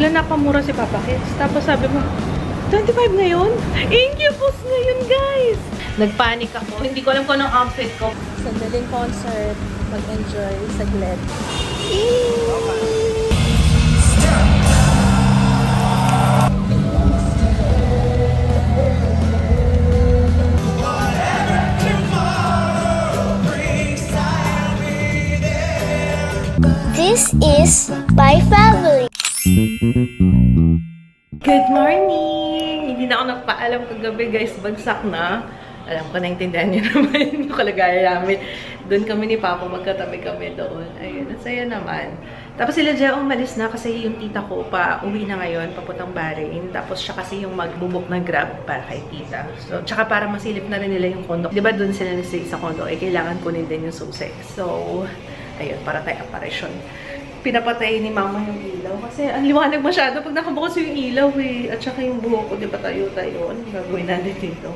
bigla napamura si Papa Kids. Tapos sabi mo, 25 ngayon? Incubus ngayon, guys! Nagpanik ako. Hindi ko alam kung anong outfit ko. Sandaling concert. Mag-enjoy saglit. This is my family. Good morning! Hindi na ako nagpaalam kagabi, guys. Bagsak na. Alam ko, naintindihan niyo naman yung kalagayan namin. Doon kami ni Papa, magkatabi kami doon. Ayun, nasaya naman. Tapos sila dyan umalis na kasi yung tita ko pa uwi na ngayon, papuntang Bahrain. Tapos siya kasi yung magbubok ng Grab para kay tita. So, tsaka para masilip na rin nila yung condo. Diba doon sila nastay sa condo, eh kailangan kunin din yung susi. So, ayun, para tayo aparisyon. Pinapatay ni Mama yung ilaw. Kasi ang liwanag masyado pag nakabukas yung ilaw eh. At saka yung buhok ko, di ba tayo-tayo? Ano gagawin natin dito?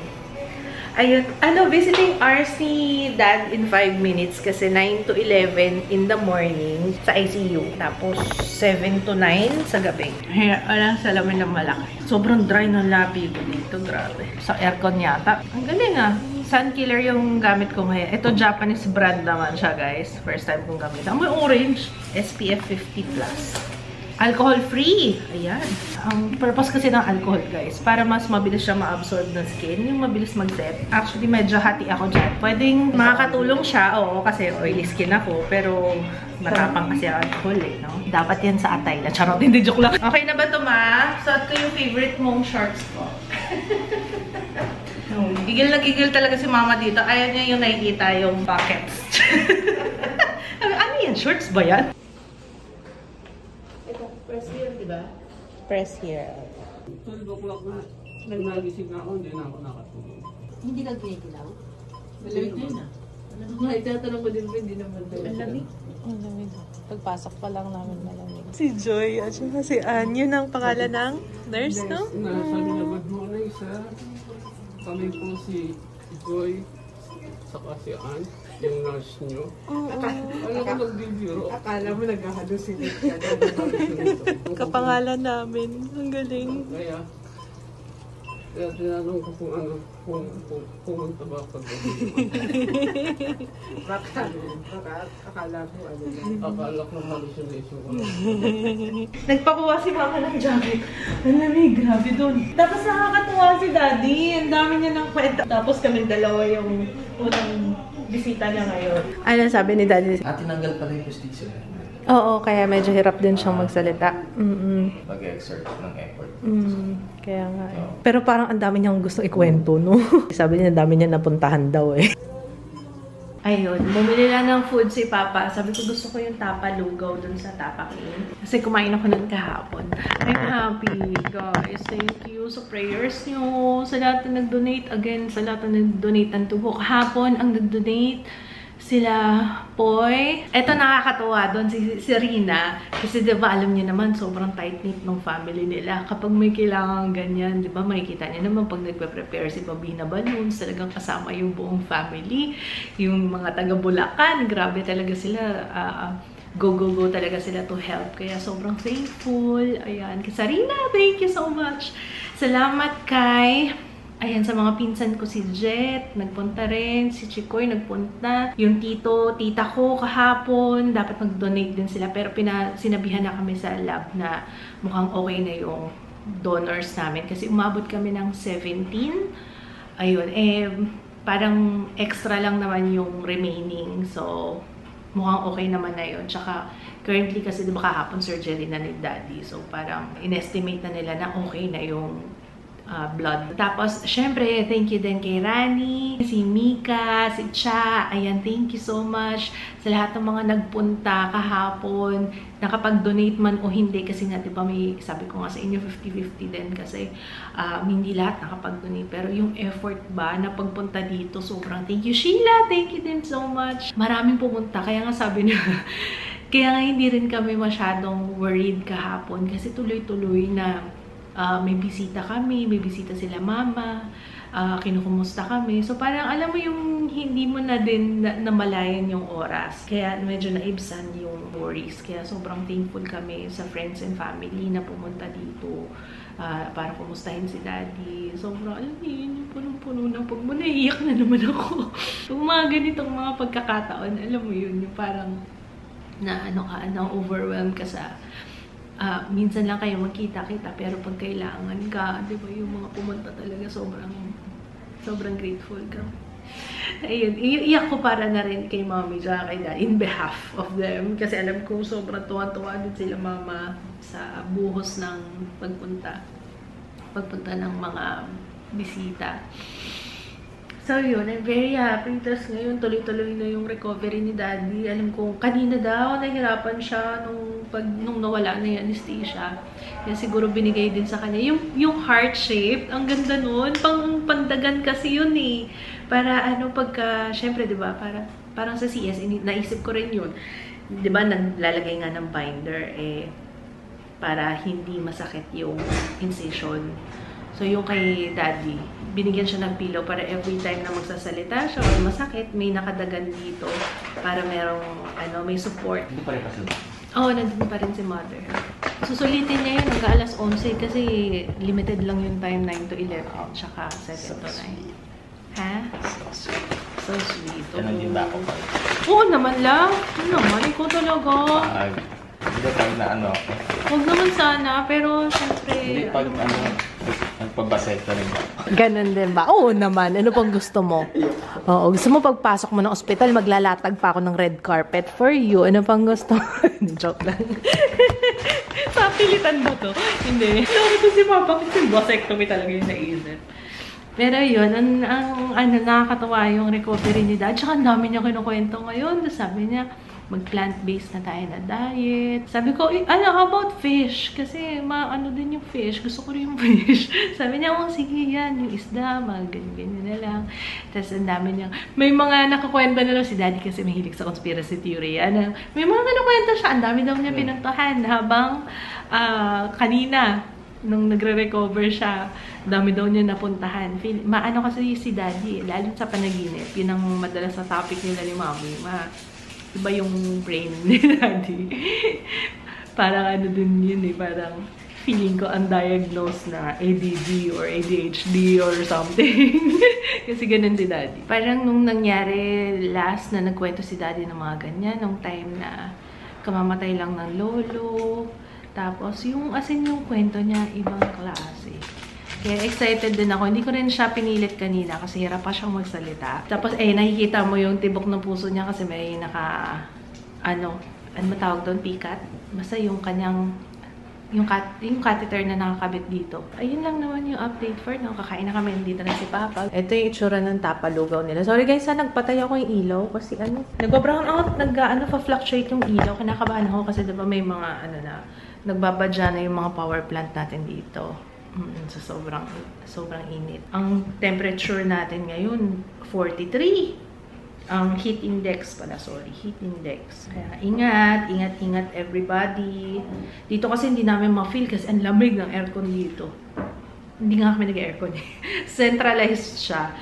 Ayun. Visiting hours ni Dad in 5 minutes. Kasi 9 to 11 in the morning sa ICU. Tapos 7 to 9 sa gabi. Kaya alam, salamin ng malaki. Sobrang dry ng labi ko dito. Grabe. Sa aircon yata. Ang galing ah. Sun killer yung gamit ko ngayon. Ito Japanese brand naman siya, guys. First time kong gamit. May orange. SPF 50+. Alcohol free. Ayan. Ang purpose kasi ng alcohol, guys, para mas mabilis siya ma-absorb ng skin. Yung mabilis mag-set. Actually, medyo hati ako dyan. Pwedeng makakatulong siya. Oo, kasi oily skin ako. Pero matapang kasi ang alcohol eh, no? Dapat yan sa atay na. Charot, hindi joke lang. Okay na ba ito, Ma? Suot ko yung favorite mong shorts ko. Gigil na gigil talaga si Mama dito. Ayaw niya yung nakikita yung pockets. Ano yan? Shorts ba yan? Ito, press here, diba? Press here. 12 o'clock na. Nagising ako, hindi na ako nakatulog. Hindi ka ginigilaw? Malamig na yun ah. Itatanong ko din ba, hindi naman tayo. Malamig? Malamig. Pagpasok pa lang namin malamig. Si Joy at saka si Ann. Yun ang pangalan ng nurse, no? Nasa binabad mo na isa. Kami po si Joy, saka si Ann, yung nurse nyo. Alam ko nagbibiro. Akala mo nag-halusinate ka. Kapangalan namin. Ang galing. Kaya tinanong ko kung ano, kung pumunta ba pag-gabi. Akala ko ano. Akala ko hallucination ko. Nagpakuha si Mama ng jacket. Ang lamig, grabe dun. Tapos nakakatuwa si Daddy. Ang dami niya ng kwenta. Tapos kami dalawa yung unang bisita niya ngayon. Ano sabi ni Daddy? Tinanggal pa rin yung postisyon. Oo, kaya medyo hirap din siyang magsalita. Mag-exert ng effort. Kaya nga eh. Pero parang ang dami niyang gustong ikwento, no? Sabi niya, ang dami niya napuntahan daw eh. Ayun, bumili lang ng food si Papa. Sabi ko, gusto ko yung tapa lugaw dun sa Tapa King. Kasi kumain ako nun kahapon. I'm happy, guys. Thank you sa prayers niyo. Sa lahat na nag-donate. Again, sa lahat na nag-donate ng tubo. Kahapon, ang nag-donate sila Poy. Ito nakakatuwa doon si Rina. Kasi diba alam niyo naman sobrang tight-knit ng family nila. Kapag may kailangan ganyan, diba makikita niyo naman pag nagpe-prepare si Babina Balloons, talagang kasama yung buong family. Yung mga taga Bulacan, grabe talaga sila. Go talaga sila to help. Kaya sobrang thankful. Ayan. Kay Rina, thank you so much. Salamat kay... Ayan, sa mga pinsan ko si Jet, nagpunta rin. Si Chikoy, nagpunta. Yung tita ko kahapon, dapat mag-donate din sila. Pero sinabihan na kami sa lab na mukhang okay na yung donors namin. Kasi umabot kami ng 17. Ayun, parang extra lang naman yung remaining. So, mukhang okay naman na yun. Tsaka, currently kasi diba kahapon surgery na ni Daddy. So, parang inestimate na nila na okay na yung blood. Tapos, syempre, thank you din kay Rani, si Mika, si Cha. Ayan, thank you so much sa lahat ng mga nagpunta kahapon, nakapag-donate man o hindi. Kasi nga, diba, may, sabi ko nga sa inyo, 50-50 din kasi hindi lahat nakapag-donate. Pero yung effort ba na pagpunta dito, sobrang thank you. Sheila, thank you din so much. Maraming pumunta. Kaya nga sabi niya, kaya nga hindi rin kami masyadong worried kahapon kasi tuloy-tuloy na may bisita kami, may bisita sila Mama. kinukumusta kami. So parang alam mo yung hindi mo na din namalayan yung oras. Kaya medyo naibsan yung worries. Kaya sobrang thankful kami sa friends and family na pumunta dito para kumustahin si Daddy. Sobrang, alam niyo yun, yung punong-puno na pag mo naiiyak na naman ako. Yung mga ganitong mga pagkakataon, alam mo yun, yung parang na-overwhelm ka sa minsan lang kayo magkita-kita pero pag kailangan ka, di ba, yung mga pumunta talaga sobrang grateful ka. Ayun, iiyak ko para na rin kay Mommy tsaka kay Dad in behalf of them kasi alam ko sobrang tuwa-tuwa din sila Mama sa buhos ng pagpunta ng mga bisita. So yun, I'm very happy. Tapos ngayon, tuloy-tuloy na yung recovery ni Daddy. Alam ko, kanina daw, nahihirapan siya nung nawala na yung anesthesia. Kaya siguro binigay din sa kanya. Yung heart-shaped, ang ganda nun. Pandagan kasi yun eh. Para pagka, syempre, diba, parang sa CS, naisip ko rin yun. Diba, naglalagay nga ng binder, para hindi masakit yung incision. So, yung kay Daddy, binigyan siya ng pillow para every time na magsasalita siya o masakit, may nakadagan dito para merong, may support. Hindi pa rin kasi? Oo, nandun pa rin si Mother. Susulitin niya yun hanggang alas 11 kasi limited lang yung time, 9 to 11, tsaka 7 to 9. Ha? So sweet. Ganun din ba ako pa? Oo naman lang. Ano naman, ikaw talaga. Hindi pag na Huwag naman sana, pero syempre... Hindi pag nagpabasay ka rin ba? Ganun din ba? Oo naman. Ano pang gusto mo? Oo. Gusto mo pagpasok mo ng ospital, maglalatag pa ako ng red carpet for you. Ano pang gusto mo? Joke lang. Papilitan ba to? Hindi. Ito si Papa kasi vasectomy talaga yung naisip. Pero yun, nakakatawa yung recovery ni Dad. Tsaka ang dami niya kinukwento ngayon. Sabi niya, mag-plant-based na tayo na diet. Sabi ko, how about fish? Kasi din yung fish. Gusto ko rin yung fish. Sabi niya, sige yan, yung isda, ganyan na lang. Tapos ang dami niya. May mga nakakwento na lang si Daddy kasi mahilig sa conspiracy theory. May mga nakwento siya. Ang dami daw niya pinuntahan habang kanina, nung nagre-recover siya, dami daw niya napuntahan. Kasi si Daddy, lalo sa panaginip, yun ang madalas sa topic nila ni Mommy. Iba yung brain ni Daddy. Parang din yun eh. Parang feeling ko undiagnosed na ADD or ADHD or something. Kasi ganun si Daddy. Parang nung nangyari last na nagkwento si Daddy ng mga ganyan, nung time na kamamatay lang ng lolo. Tapos yung kwento niya, ibang klase. Kaya excited din ako. Hindi ko rin siya pinilit kanina kasi hirap pa siyang magsalita. Tapos nakikita mo yung tibok ng puso niya kasi may ano matawag doon? Pikat? Basta yung kanyang, yung catheter na nakakabit dito. Ayun lang naman yung update for now. Kakain na kami, dito na si Papa. Ito yung itsura ng tapalugaw nila. Sorry guys, nagpatay ako yung ilaw kasi nag-brown out, fa-fluctuate yung ilaw. Kinakabahan ako kasi diba may mga nagbabadya na yung mga power plant natin dito. So, sobrang init. Ang temperature natin ngayon, 43. Ang heat index heat index. Kaya ingat everybody. Dito kasi hindi namin ma-feel kasi ang lamig ng aircon dito. Hindi nga kami nag-aircon eh. Centralized siya.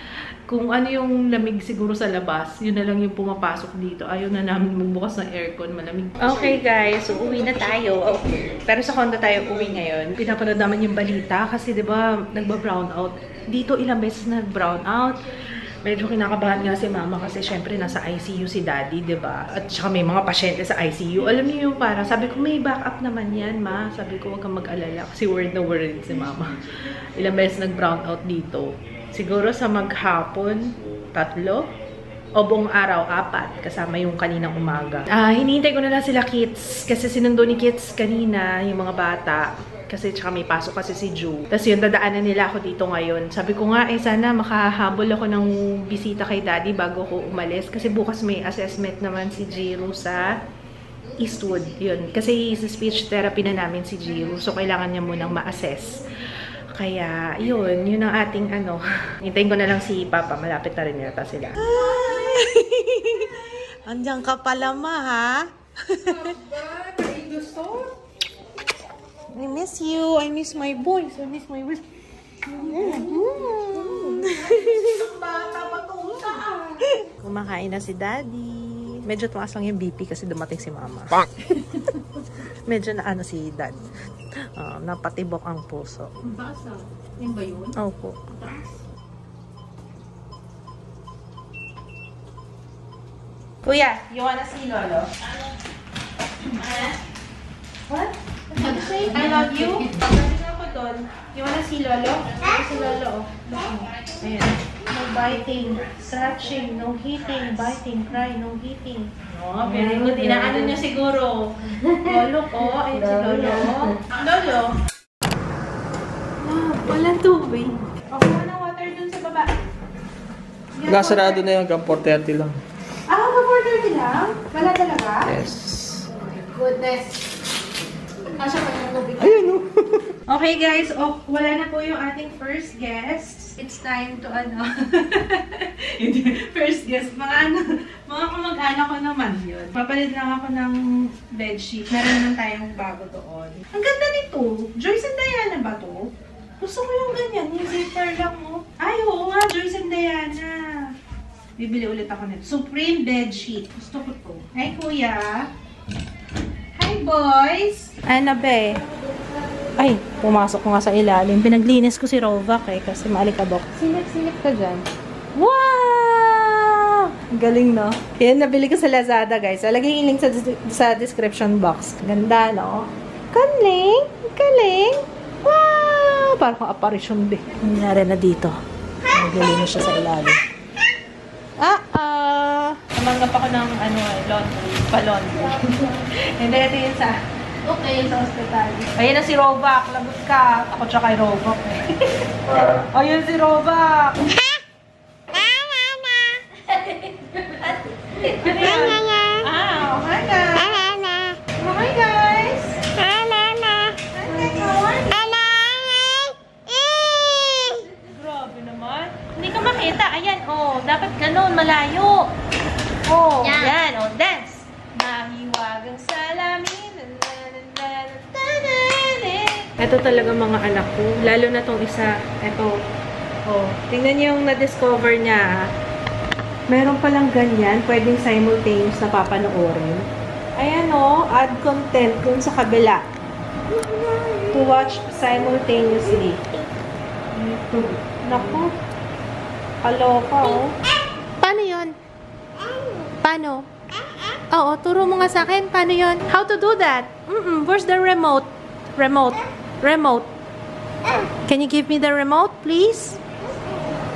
Kung ano yung lamig siguro sa labas, yun na lang yung pumapasok dito. Ayaw na namin magbukas ng aircon, malamig. Okay guys, so uwi na tayo. Okay. Pero sa condo tayo uwi ngayon. Pinapanood naman yung balita kasi diba nagba-brown out. Dito ilang beses nag-brown out. Medyo kinakabahan nga si Mama kasi syempre nasa ICU si Daddy, diba? At saka may mga pasyente sa ICU. Alam niyo yung parang, sabi ko may backup naman yan, Ma. Sabi ko huwag kang mag-alala kasi worried na worried si Mama. Ilang beses nag-brown out dito. Siguro sa maghapon, 3 o buong araw, 4, kasama yung kaninang umaga. Hinihintay ko na lang sila Kits, kasi sinundo ni Kits kanina, yung mga bata. Kasi tsaka may pasok kasi si Ju. Tapos yun, dadaanan nila ako dito ngayon. Sabi ko nga, sana makahabol ako ng bisita kay Daddy bago ko umalis. Kasi bukas may assessment naman si Jiro sa Eastwood. Yun. Kasi sa speech therapy na namin si Jiro. So, kailangan niya munang ma-assess. Kaya, yun ang ating hintayin ko na lang si Papa. Malapit na rin yata sila. Hi! Andiyan ka pala, Ma, ha? I miss you. I miss my boys. Kumakain na si Daddy. Medyo tumaas lang yung BP kasi dumating si Mama. Medyo na ano si Dad. Napatibok ang puso. Ang taas ah. Yan ba yun? Opo. Kuya, you wanna see Lolo? What? What say? I love you? Pagdating ako doon, you wanna see Lolo? Si Lolo, oh. Ayan. No biting, scratching, no hitting, biting, cry, no hitting. Oh, very good. Inaano niya siguro. Lolo ko, ayun si Lolo. Lolo. Walang tubig. Okay, walang water dun sa baba. Nasarado na yung hanggang 4:30 lang. Mag-order lang? Wala talaga? Yes. Goodness. Kasya pa yung tubig. Ayun o. Okay guys, wala na po yung ating first guest. It's time to first guest, mga kamag-anak ko naman yun. Papalit lang ako ng bedsheet. Meron naman tayong bago doon. Ang ganda nito. Joyce and Diana ba to? Gusto ko yung ganyan. Yung zipper lang mo. Ay, oo nga. Joyce and Diana. Bibili ulit ako nito. Supreme bedsheet. Gusto ko to. Hi, Kuya. Hi, boys. Anabe. Ay, pumasok ko nga sa ilalim. Pinaglinis ko si Rovac kasi maalikabok. Silip-silip ka dyan. Wow! Galing, no? Yan, nabili ko sa Lazada, guys. Lagay yung link sa description box. Ganda, no? Galing! Galing! Wow! Parang kung apparition din. Nangyari na dito. Naglinis siya sa ilalim. Namanggap ako ng laundry. Pa-laundry. Hindi, ito yun sa... Okay, sa hospital. Ayun na si Rovac. Lagot ka. Ako tsaka kay Rovac. Ayun si Rovac. Hi guys. Hi guys. Grabe naman. Hindi ka makita. Ayan, oh. Dapat ganun, malayo. Oh, yan. Oh, dance. Mahiwagang salamin. Ito talaga mga anak ko. Lalo na tong isa. Ito. Oh, tingnan niyo yung na-discover niya. Meron palang ganyan. Pwedeng simultaneous na papanoorin. Ayan o. Add content dun sa kabila. To watch simultaneously. Naku. Kaloka o. Paano yun? Paano? Oo, turo mo nga sa akin. Paano yun? How to do that? Where's the remote? Remote. Can you give me the remote, please?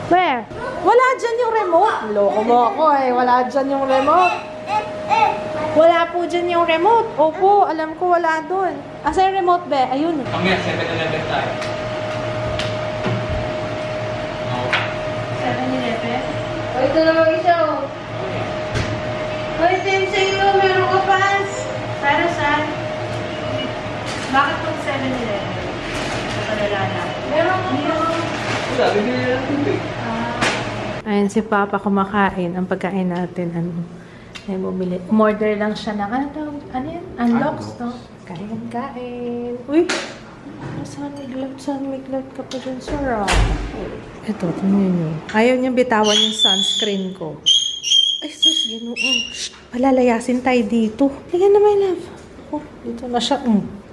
Where? Wala dyan yung remote. Loko mo ako eh. Wala dyan yung remote. Wala po dyan yung remote. Opo, alam ko wala dun. Asa yung remote, be? Ayun. Kami, 7-Eleven tayo. 7-Eleven? O, ito naman isa o. O, ito yung sa'yo. Meron ka pass. Para saan? Bakit pag 7-Eleven? Meron ka Wala, bibili lang tubig. Ayun si Papa kumakain. Ang pagkain natin, ay bumili. Umorder lang siya ng, ano yan? Unlocks, no? Kain. Uy! Saan may glove ka pa dyan, Sarah? Ito, tingnan nyo. Ayaw niyang bitawan yung sunscreen ko. Ay, sus, ganoon. Shh! Palalayasin tayo dito. Halika na, my love. Oh, dito na siya.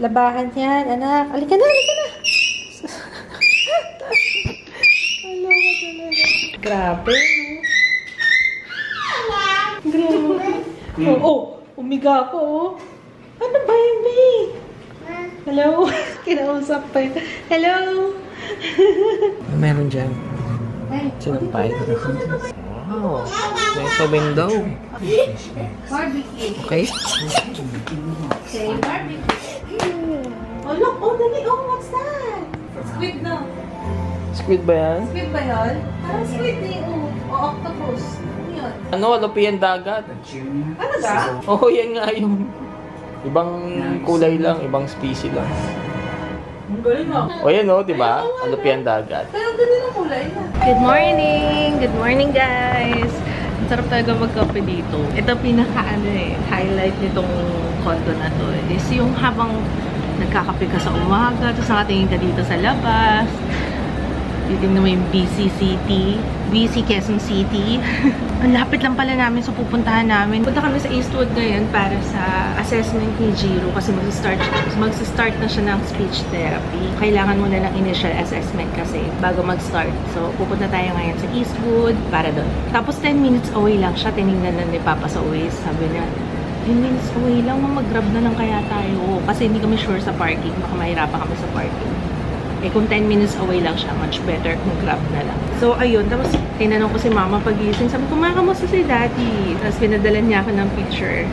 Labahan yan, anak. Halika na. Grabe, no? Grabe. Umiga ako, oh. Ano ba yun, babe? Hello? Kinausap pa yun. Hello? Meron dyan. Ay, Sinampay. Wow. May sa window. barbecue. Okay. Okay, barbecue. Oh, look. Oh, dali. Oh, what's that? Squid na. Squid ba yan? Squid ba yun? Parang squid eh. O octopus. Ano yun? Ano? Lupian dagat. Ano ba? Oo, yan nga yung ibang kulay lang, ibang species lang. Ang galing mo. O yan o, diba? Lupian dagat. Pero ganun ang kulay na. Good morning! Good morning, guys! Ang sarap talaga magkape dito. Ito highlight nitong condo na to is yung habang nagkakape ka sa umaga, tapos nakatingin ka dito sa labas. Titignan mo yung BC City. BC Quezon City. Ang lapit lang pala namin, so pupuntahan namin. Punta kami sa Eastwood ngayon para sa assessment ni Jiro kasi mag-start na siya ng speech therapy. Kailangan mo na ng initial assessment kasi bago mag-start. So, pupunta tayo ngayon sa Eastwood para doon. Tapos 10 minutes away lang siya. Tinignan na ni Papa sa Waze. Sabi niya, 10 minutes away lang, mag-grab na lang kaya tayo. Kasi hindi kami sure sa parking. Baka mahirapan kami sa parking. Eh, kung 10 minutes away lang siya, much better kung grab na lang. So, ayun. Tapos, tinanong ko si Mama pagising. Sabi ko, kamusta si Daddy? Tapos, pinadala niya ako ng picture.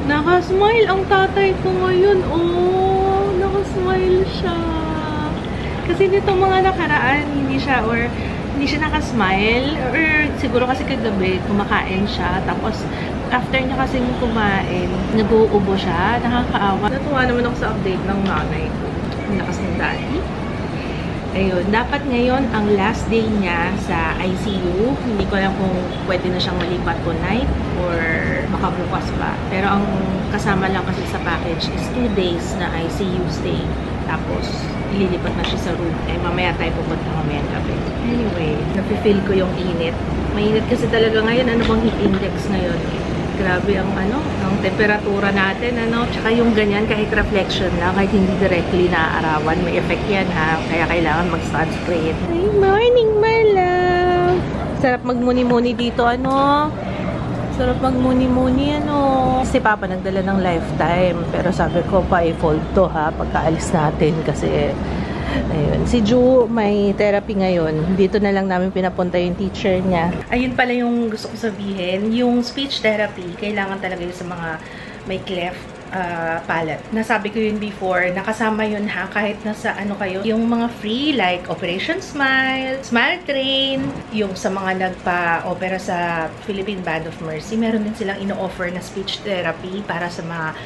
Nakasmile ang tatay ko ngayon. Oh, nakasmile siya. Kasi nito mga nakaraan, hindi siya nakasmile. Or, siguro kasi kagabi, kumakain siya. Tapos, after niya kasi kumain, nag-uubo siya. Nakakaawa. Natuwa naman ako sa update ng nanay ko. Ang lakas ng Daddy. Ayun, dapat ngayon ang last day niya sa ICU. Hindi ko alam kung pwede na siyang malipat tonight or baka bukas pa. Pero ang kasama lang kasi sa package is 2 days na ICU stay. Tapos, ililipat na siya sa room. Eh, mamaya tayo pupunta mamayang gabi. Anyway, napifeel ko yung init. Mainit kasi talaga ngayon. Ano bang heat index ngayon? Grabe ang ang temperatura natin, Tsaka yung ganyan, kahit reflection lang, kahit hindi directly naaarawan, may effect yan, ha? Kaya kailangan mag-sunscreen. Good morning, my love! Sarap magmuni-muni dito, Sarap magmuni-muni, Si Papa nagdala ng Lifetime, pero sabi ko pa, i-fold to, ha? Pagkaalis natin, kasi ayun. Si Ju may therapy ngayon. Dito na lang namin pinapunta yung teacher niya. Ayun pala yung gusto ko sabihin. Yung speech therapy, kailangan talaga yung sa mga may cleft palate. Nasabi ko yun before, nakasama yun ha, kahit nasa kayo, yung mga free like Operation Smile, Smile Train, yung sa mga nagpa-opera sa Philippine Band of Mercy, meron din silang ino-offer na speech therapy para sa mga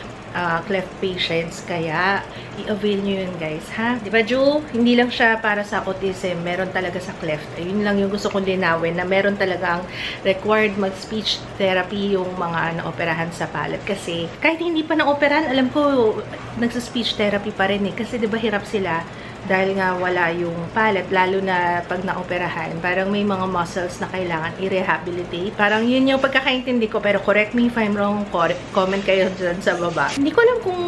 cleft patients, kaya i-avail nyo yun guys, ha? Diba Ju? Hindi lang siya para sa autism, meron talaga sa cleft. Ayun lang yung gusto kong linawin, na meron talagang required mag-speech therapy yung mga naoperahan sa palate. Kasi kahit hindi pa naoperahan, alam ko nagsa-speech therapy pa rin kasi diba hirap sila dahil nga wala yung palate, lalo na pag naoperahan, parang may mga muscles na kailangan i-rehabilitate. Parang yun yung pagkakaintindi ko, pero correct me if I'm wrong, comment kayo dyan sa baba. Hindi ko alam kung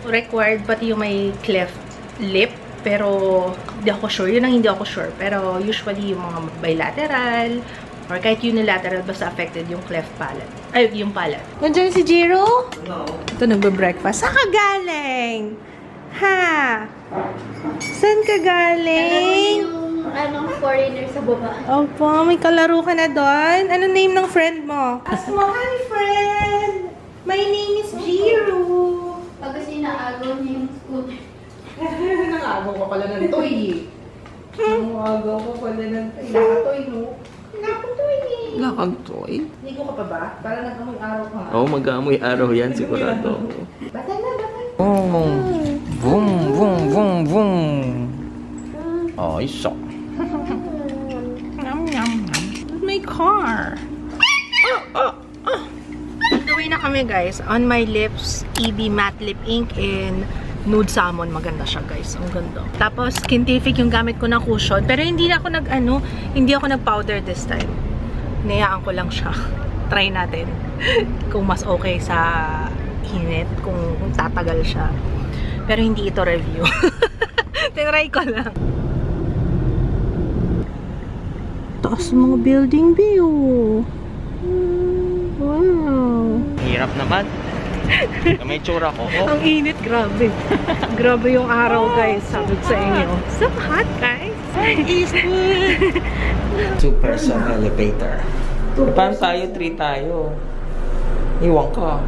required pati yung may cleft lip, pero hindi ako sure. Yun ang hindi ako sure. Pero usually yung mga bilateral, or kahit unilateral, basta affected yung cleft palate. Ay, yung palate. Nandiyan si Jiro? No. Ito, nagbe-breakfast. Saan ka galing? Ha? Saan ka galing? Yung foreigner sa baba. Opo, may kalaro ka na doon. Ano name ng friend mo? Ask mo, hi friend! My name is Jiro. Pag kasi naagaw niya yung school. Nangagaw ka pala ng toy eh. Nangagaw ka pala ng toy. Nakatoy, no? Nakatoy eh. Nakatoy? Ligo ka pa ba? Para nag-amoy araw ka. Oo, mag-aamoy araw yan, sigurado. Bata na, bata. Boom! Boom! Boom! Boom! Boom! Oh, isa. Yum, yum, yum. My car. On the way na kami, guys. On my lips, EB Matte Lip Ink in Nude Salmon. Maganda siya, guys. Ang ganda. Tapos, Skintific yung gamit ko na cushion. Pero hindi ako hindi ako nag-powder this time. Niyaan ko lang siya. Try natin. Kung mas okay sa init, kung tatagal siya. Pero hindi ito review. Tinry ko lang. Taas mga building view. Wow. Hirap naman. May tsura ko. Oh. Ang init, grabe. Grabe yung araw, guys. Sabi ko sa inyo. So hot, guys. Eastwood. 2-person elevator. Paano tayo? 3 tayo. Iwan ka.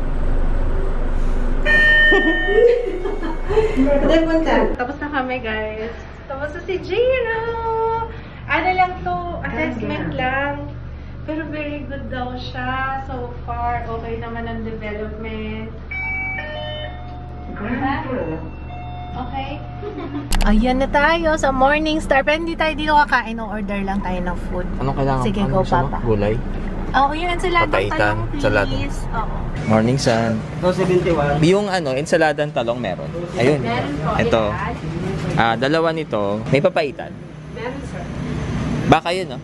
Tapos na kami, guys. Tapos na si Jiro. Ano lang to, assessment lang. Pero very good daw siya so far. Okay naman ang development. Okay? Ayan na tayo sa Morningstar. Pero hindi tayo dito kakain. Order lang tayo ng food. Anong kailangan? Sige, go, Papa. Gulay? Oo, yung ensaladang Papaitan, talong, ensalada. please. Oo. Morning sun. 71. Yung ensaladang talong meron. Ayun. Meron po. Ito. Dalawa nito. May papaitan. Meron, sir. Baka yun, no?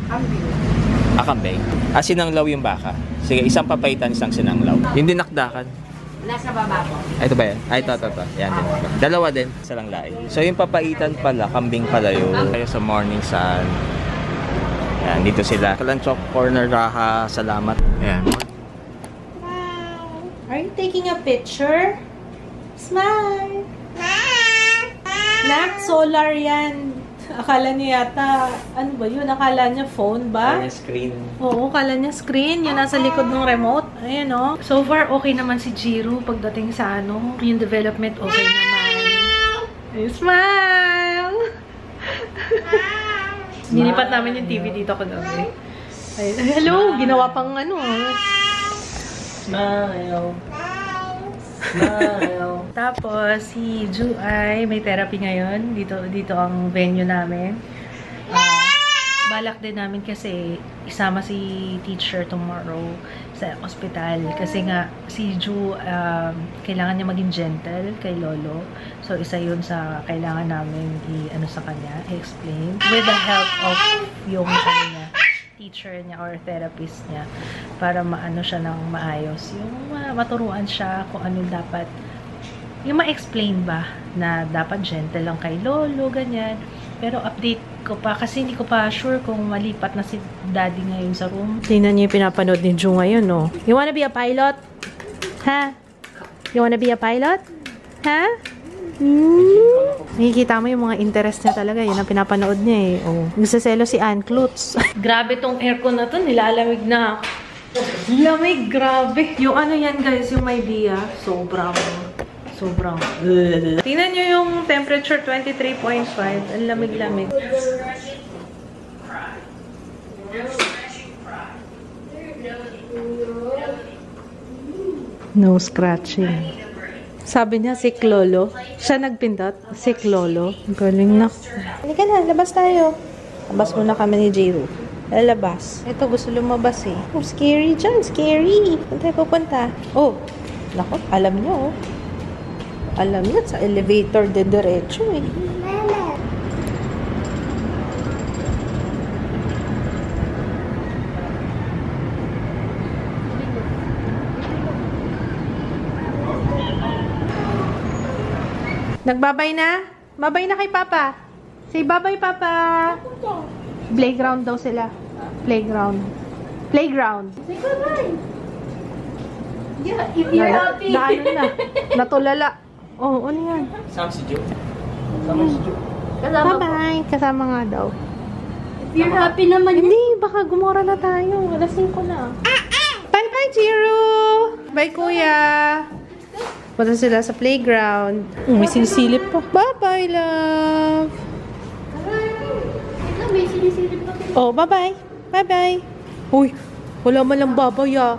Kambing. Kambing. Sinanglaw yung baka. Sige, isang papaitan, isang sinanglaw. Yung dinakdakan. Nasa baba po. Ito ba yan? Ito. Yan din. Dalawa din. Isa lang lahi. So, yung papaitan pala, kambing pala yun. Tayo sa morning sun. Yan, dito sila. Kalanchok Corner, Raha. Salamat. Yan. Are you taking a picture? Smile! Nak, solar yan. Akala niya yata, ano ba yun? Akala niya phone ba? Screen. Oo, akala niya screen. Yung nasa likod ng remote. Ayan, o. So far, okay naman si Jiro pagdating sa ano. Yung development, okay naman. Ay, smile! Nilipat namin yung TV dito kagabi. Ay, hello! Ginawa pang ano. Smile. Smile. Tapos, si Ju ay may therapy ngayon. Dito ang venue namin. Balak din namin kasi isama si teacher tomorrow sa ospital. Kasi nga, si Ju, kailangan niya maging gentle kay Lolo. So, isa yun sa kailangan namin i-ano sa kanya, i-explain. With the help of yung teacher niya or therapist niya para maano siya ng maayos. Yung maturuan siya kung ano dapat, yung ma-explain ba na dapat gentle lang kay Lolo, ganyan. Pero update ko pa kasi hindi ko pa sure kung malipat na si Daddy ngayon sa room. Tingnan niyo yung pinapanood ni Ju ngayon, no? You wanna be a pilot? Ha? You wanna be a pilot? Ha? Nakikita mo yung mga interest niya talaga. Yun ang pinapanood niya eh. Oh. Nagsaselo si Ann Klutz. Grabe tong aircon na to. Nilalamig na. Lamig, grabe. Yung ano yan guys, yung may Dia. Sobrang. Tingnan nyo yung temperature, 23.5. Ang lamig-lamig. No scratching. Sabi niya, si Lolo. Siya nagpindot. Si Lolo. Galing na. Halika na, labas tayo. Labas muna kami ni Jiro. Lalabas. Ito, gusto lumabas eh. Oh, scary dyan. Scary. Saan tayo pupunta? Oh, naku, alam niyo oh. Alam niyo, sa elevator din diretso eh. Nagbabay na? Babay na kay Papa. Say bye-bye, Papa. Playground daw sila. Playground. Playground. Say bye-bye. Yeah, if you're happy. Ano na. Natulala. Oh, ano yan? Sama si Jo. Sama si Jo. Bye-bye. Kasama nga daw. If you're happy naman. Hindi, baka gumora na tayo. Alas 5 na. Bye-bye, Jiro. Bye, Kuya. Punta sila sa playground. May sinisilip pa. Bye-bye, love. Ito, may sinisilip pa. Oh, bye-bye. Bye-bye. Uy, wala man lang babay ah.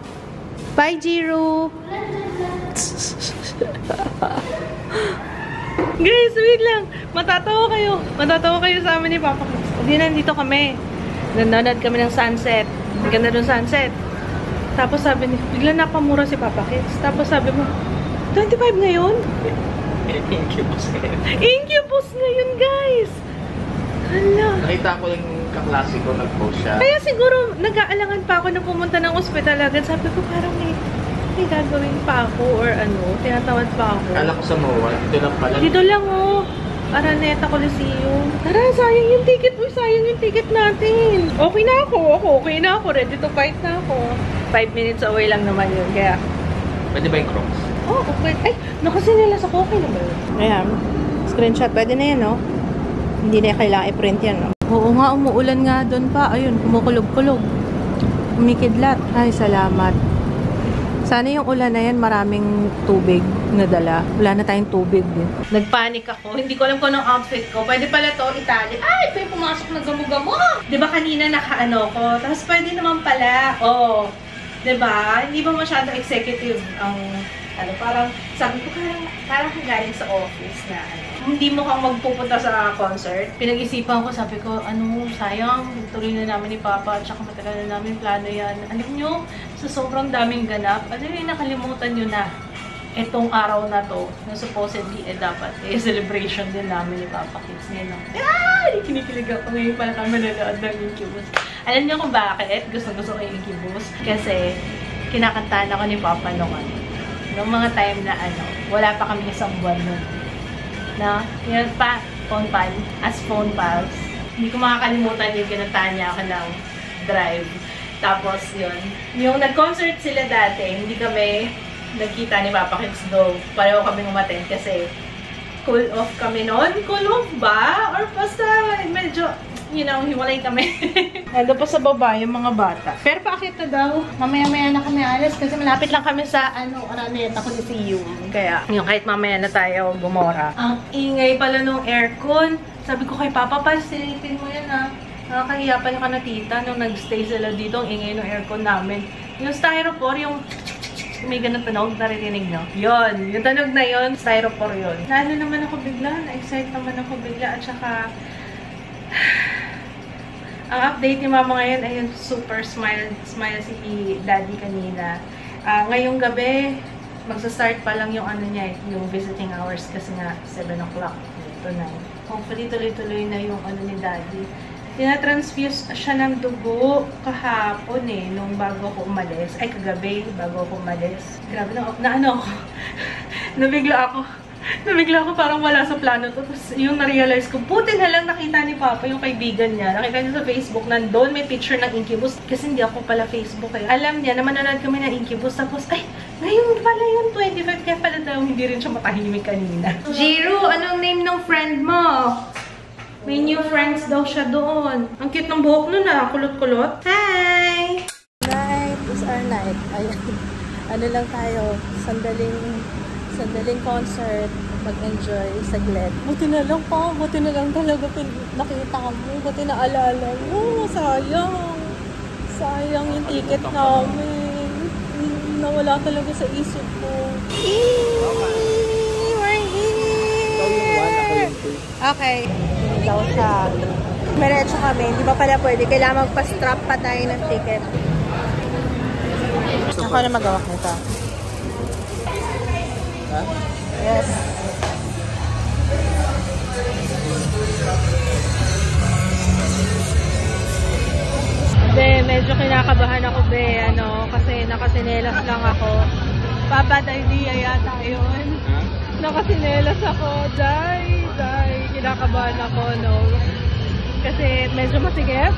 Bye, Jiro. Guys, wait lang. Matatawa kayo. Matatawa kayo sa amin ni Papa. Hindi, nandito kami. Nanonood kami ng sunset. Ang ganda ng sunset. Tapos sabi niya, bigla napamura si Papa Kids. Tapos sabi mo, 25 ngayon? Incubus ngayon. Incubus ngayon, guys! Hala. Nakita ko yung kaklase ko, nag-post siya. Kaya siguro, nag-aalangan pa ako na pumunta ng ospital agad. Sabi ko, parang may gagawin pa ako or ano, tinatawad pa ako. Kala ko sa MOA, dito lang pala. Dito lang, oh. Araneta Coliseum. Tara, sayang yung ticket mo. Sayang yung ticket natin. Okay na ako. Okay na ako. Ready to fight na ako. 5 minutes away lang naman yun. Kaya, Pwede ba yung Crocs? oh, okay. Ay, nakasi nila sa okay naman. Ayan. Screenshot. Pwede na yan, no? Hindi na kailangan i-print yan, no? Oo nga, umuulan nga doon pa. Ayun, kumukulog-kulog. Umikidlat. Ay, salamat. Sana yung ulan na yan, maraming tubig na dala. Wala na tayong tubig. Nagpanik ako. Hindi ko alam kung anong outfit ko. Pwede pala to, Italy. Ay, pwede pumasok na gamo-gamo. Diba kanina nakaano ko? Tapos pwede naman pala. Oh, diba? Hindi ba masyadong executive ang ano, parang sabi ko parang galing sa office na ano. Hindi mo kang magpupunta sa concert. Pinag-isipan ko, sabi ko, ano, sayang, tuloy na namin ni Papa, at saka matagal na namin plano yan. Alam nyo, sa sobrang daming ganap, ano yung nakalimutan nyo na? itong araw na to, na supposedly dapat celebration din namin ni Papa Kids ngayon. Kinikilig ako ngayon pala kami nanood ng Incubus. Alam niyo kung bakit gusto ko yung Incubus? Kasi kinakantahan ako ni Papa noong mga time na wala pa kami isang buwan nun. Na, yun pa, phone pal, as phone pals. Hindi ko makakalimutan yung kinantahan niya ako ng Drive. Tapos yun, yung nag-concert sila dati, hindi kami nagkita ni Papa Kids do. Pareho kami umattend kasi cool off kami noon. Cool off ba? Or basta medyo, hiwalay kami. Nando pa sa baba yung mga bata. Pero paakit na daw. Mamaya-maya na kami alas kasi malapit lang kami sa Araneta ko ni Siyum. Kaya, yung kahit mamaya na tayo gumora. Ang ingay pala nung aircon. Sabi ko kay Papa, silipin mo yan ha. Nakakahiya pa yung kanatita nung nag-stay sila dito. Ang ingay ng aircon namin. Yung styrofoam, yung may ganun tunog, naririnig nyo. Yun. Yung tunog na yun, styrofoam yun. Naano naman ako bigla. Na-excite naman ako bigla. At saka, ang update ni Mama ngayon ay yung super smile si Daddy kanina. Ngayong gabi, magsa-start pa lang yung yung visiting hours kasi nga 7 o'clock. Ito na. Hopefully tuloy-tuloy na yung ni Daddy. Tinatransfuse siya ng dugo kahapon nung bago ako umalis. Ay, kagabi, bago ako umalis. Grabe ako. Nabigla ako parang wala sa plano to. Tapos yung na-realize ko, buti na lang nakita ni Papa yung kaibigan niya. Nakita niya sa Facebook, nandun may picture ng Incubus. Kasi hindi ako pala Facebook. Alam niya na manonood kami ng Incubus. Tapos, ay, ngayon pala yung 25. Kaya pala daw, hindi rin siya matahimik kanina. Jiro, anong name ng friend mo? May new friends daw siya doon. Ang cute ng buhok nun kulot-kulot. Hi! Night is our night. Ayan. Lang tayo. Sandaling concert. Mag-enjoy saglit. Buti na lang pa. Buti na lang talaga nakita mo. Buti na alala mo. Sayang. Sayang yung ticket namin. Nawala talaga sa isip ko. We're here! Okay. Daw siya. Meretso kami. Hindi pa pala pwede. Kailangan magpa-strap pa tayo ng ticket. Ako na magawak nito. Ha? Yes. Be, medyo kinakabahan ako, be. Kasi nakasinelas lang ako. Papa, idea yata yun. Nakasinelas ako. Day. Kinakabahan ako, kasi medyo masigit.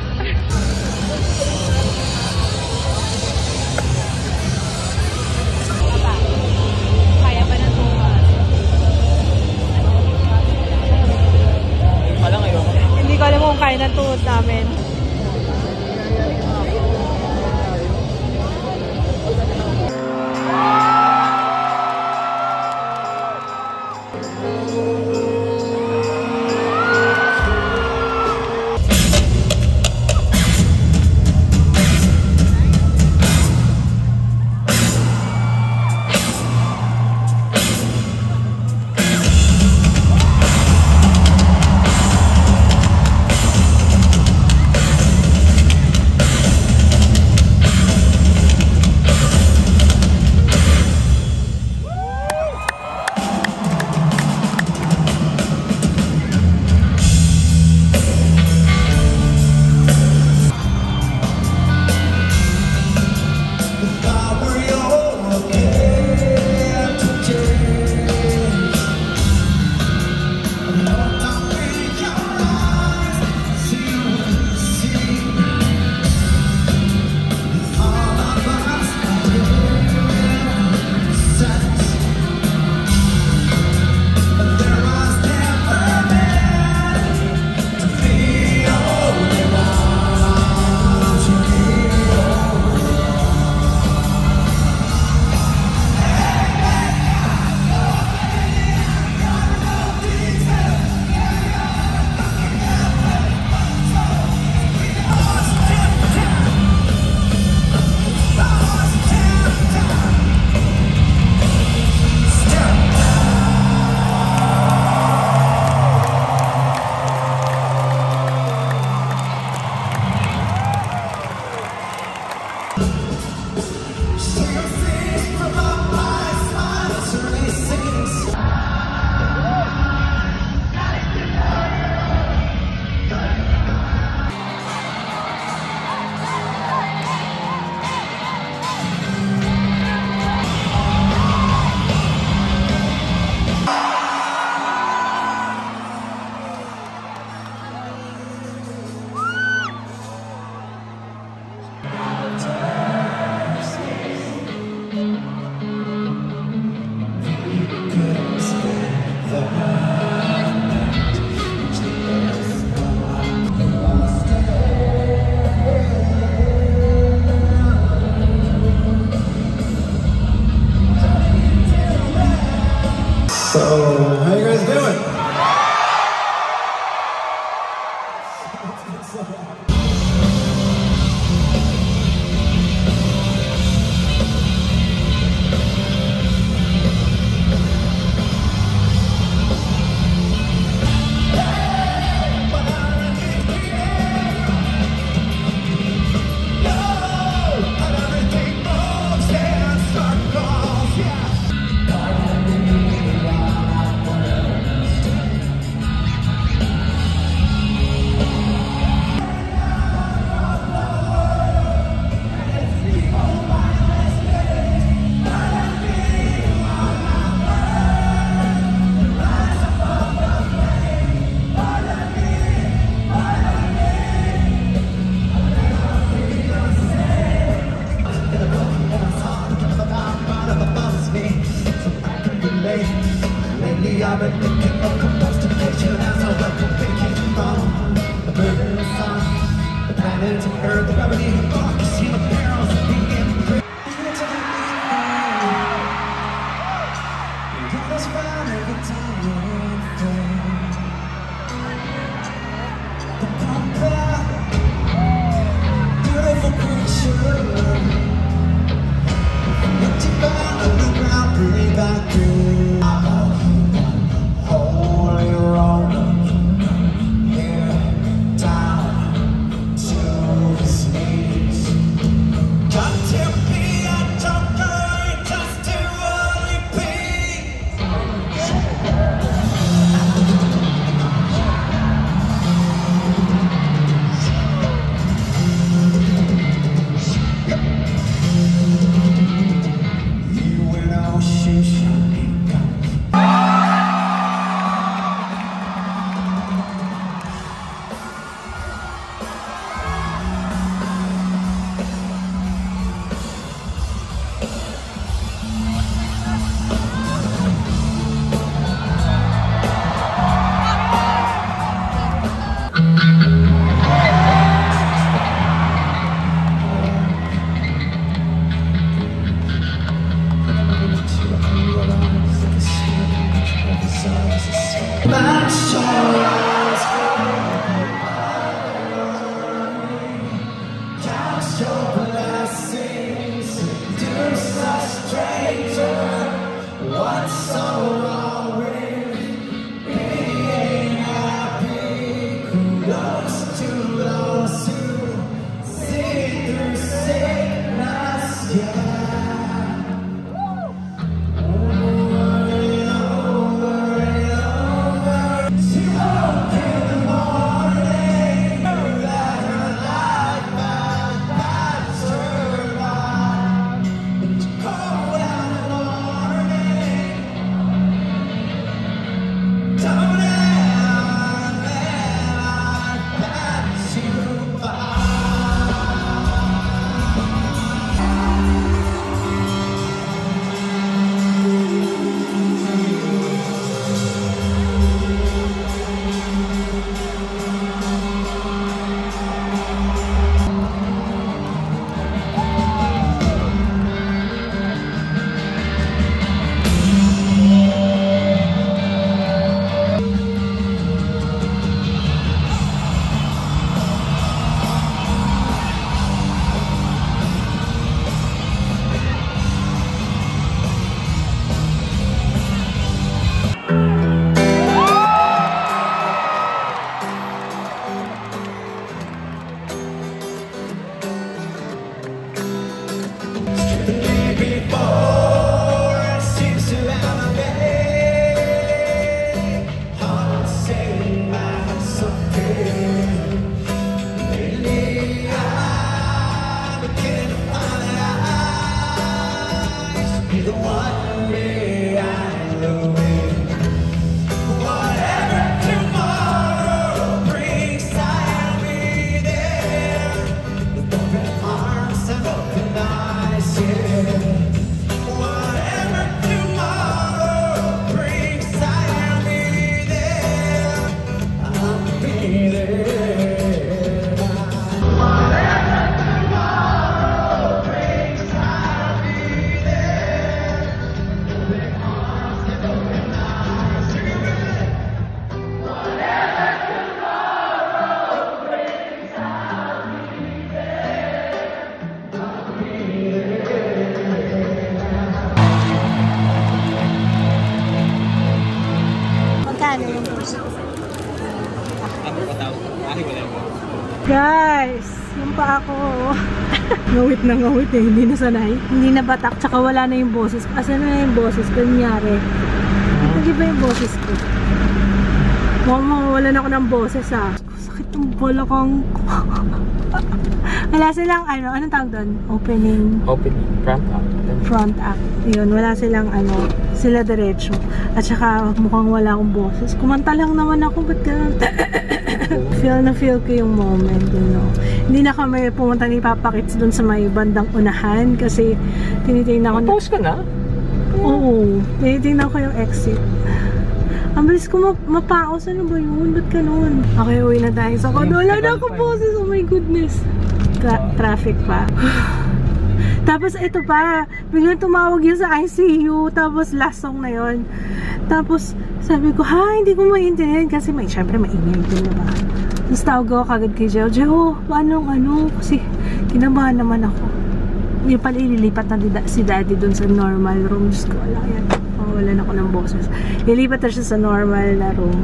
Kaya pa ng tumas. Hindi ko alam kung kaya ng tuhod namin. daw. Ay, wala mo. Guys, yung pa ako. Ngawit na ngawit eh. Hindi na sanay. Hindi na batak. Tsaka wala na yung boses. Asan na yung boses ko? Nangyari. Hindi ba yung boses ko? Wala na ako ng boses ah. Sakit ng balakang ko. Wala silang ano. Anong tawag doon? Opening. Front act. Front act. Yun. Wala silang ano. Sila diretso. At saka mukhang wala akong boses. Kumanta lang naman ako. Ba't ganun? Feel ko yung moment, you know. Hindi na kami pumunta ni Papa Kits dun sa may bandang unahan kasi tinitingnan ko na... Pause ka na? Oo. Tinitingnan ko yung exit. Ang bilis ko mapaos. Ano ba yun? Ba't ganun? Okay, uwi na tayo sa kodo. Wala na akong boses. Oh my goodness. Traffic pa. Tapos ito pa. Biglang tumawag yun sa ICU. Tapos last song na yun. Tapos sabi ko, hindi ko maintindihan kasi syempre maingay din diba? Tapos tawag ako kagad kay Gio. Gio, ano? Kasi kinabahan naman ako. Hindi pala ililipat na si Daddy dun sa normal room. Diyos ko, wala yan. Wala na ako ng boses. Ilipat na siya sa normal na room.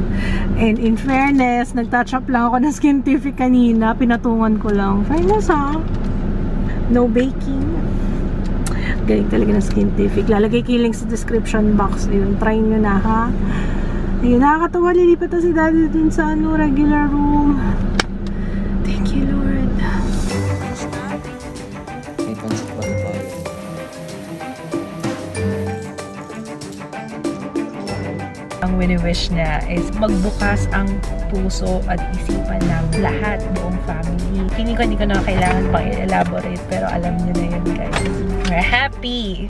And in fairness, nag-touch up lang ako ng Skintific kanina. Pinatungan ko lang. Fairness ha? No baking. Galing talaga ng Skintific. Lalagay ko yung link sa description box. Ayun, try nyo na ha. Ayun, nakakatawa. Lilipat na si Daddy dun sa regular room. Thank you, Lord. Ang wini-wish niya is magbukas ang puso at isipan ng lahat, buong family. Hindi ko na kailangan pang i-elaborate pero alam niyo na yun guys. We're happy!